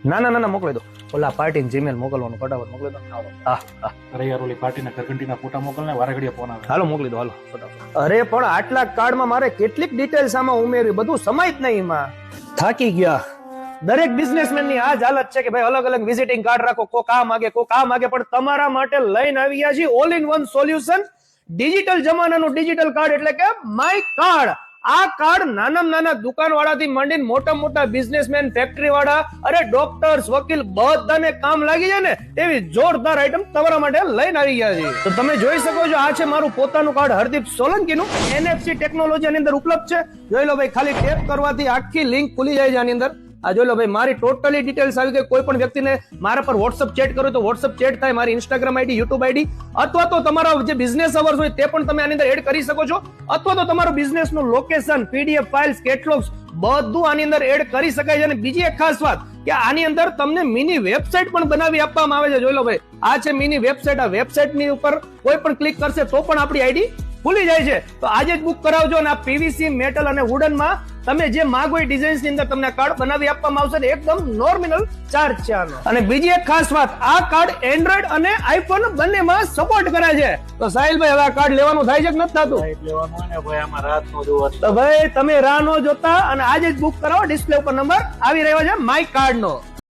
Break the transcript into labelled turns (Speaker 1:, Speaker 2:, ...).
Speaker 1: ના ના ના ના મોકલી દો. ઓલા પાર્ટી જીમેલ મોકલવાનું ફટાફટ મોકલી દો. હા હા
Speaker 2: અરે યાર ઓલી પાર્ટીના ઘરઘંટીના ફોટા મોકલને વારે ઘડીએ ફોન આવે.
Speaker 1: હાલો મોકલી દો હાલો ફટાફટ. અરે પણ આટલા કાર્ડમાં મારે કેટલીક ડિટેલ્સ આમાં ઉમેરવી, બધું સમાય જ નહીં એમાં. થાકી ગયા. દરેક બિઝનેસમેન ની આ જ હાલત છે કે ભાઈ અલગ અલગ વિઝિટિંગ કાર્ડ રાખો, કોક આ માગે કોક આ માગે, પણ તમારા માટે લઈને આવી ગયા છીએ all in one solution. Digital જમાનાનું ડિજિટલ કાર્ડ એટલે કે માય કાર્ડ. આ કાર્ડ નાનામાં નાના દુકાનવાળાથી માંડીને મોટા મોટા બિઝનેસમેન, ફેક્ટરી વાળા, અરે ડોક્ટર્સ, વકીલ બધાને કામ લાગી જાય ને એવી જોરદાર આઈટમ તમારા માટે લઈને આવી ગયા છે. તો તમે જોઈ શકો છો આ છે મારું પોતાનું કાર્ડ હરદીપ સોલંકીનું. NFC ટેકનોલોજી આની અંદર ઉપલબ્ધ છે. જોઈ લો ભાઈ, ખાલી ટેપ કરવાથી આખી લિંક ખુલી જાય છે આની અંદર. આ જોઈ લો ભાઈ, મારી ટોટલી ડિટેલ્સ આવી ગઈ. કોઈ પણ વ્યક્તિને મારા પર વોટ્સઅપ ચેટ કરો તો વોટ્સઅપ ચેટ થાય. મારી ઇન્સ્ટાગ્રામ આઈડી, યુટ્યુબ આઈડી, અથવા તો તમારા જે બિઝનેસ અવર્સ હોય તે પણ તમે આની અંદર એડ કરી શકો છો. અથવા તો તમારું બિઝનેસ નું લોકેશન, PDF ફાઇલ્સ, કેટલોગ્સ બધું આની અંદર એડ કરી શકાય છે. અને બીજી એક ખાસ વાત કે આની અંદર તમને મિની વેબસાઇટ પણ બનાવી આપવામાં આવે છે. જોઈ લો ભાઈ, આ છે મિની વેબસાઇટ. આ વેબસાઇટ ની ઉપર કોઈ પણ ક્લિક કરશે તો પણ આપણી આઈડી ખુલી જાય છે. તો આજે જ બુક કરાવજો. અને આ PVC, મેટલ અને વુડન માં તમે જે માંગો એ ડિઝાઇન્સ ની અંદર તમને કાર્ડ બનાવી આપવામાં આવશે. એકદમ નોમિનલ ચાર્જ છે આનો. અને બીજી એક ખાસ વાત, આ કાર્ડ એન્ડ્રોઇડ અને આઈફોન બંનેમાં સપોર્ટ કરે છે. તો સાહિલભાઈ, હવે આ કાર્ડ લેવાનું થાય છે કે નથી થતું?
Speaker 2: લેવાનું હોય ને ભાઈ, આમાં રાત નો જોવા.
Speaker 1: તો ભાઈ તમે રાહ ન જોતા અને આજે જ બુક કરાવો. ડિસ્પ્લે ઉપર નંબર આવી રહ્યો છે માય કાર્ડ નો.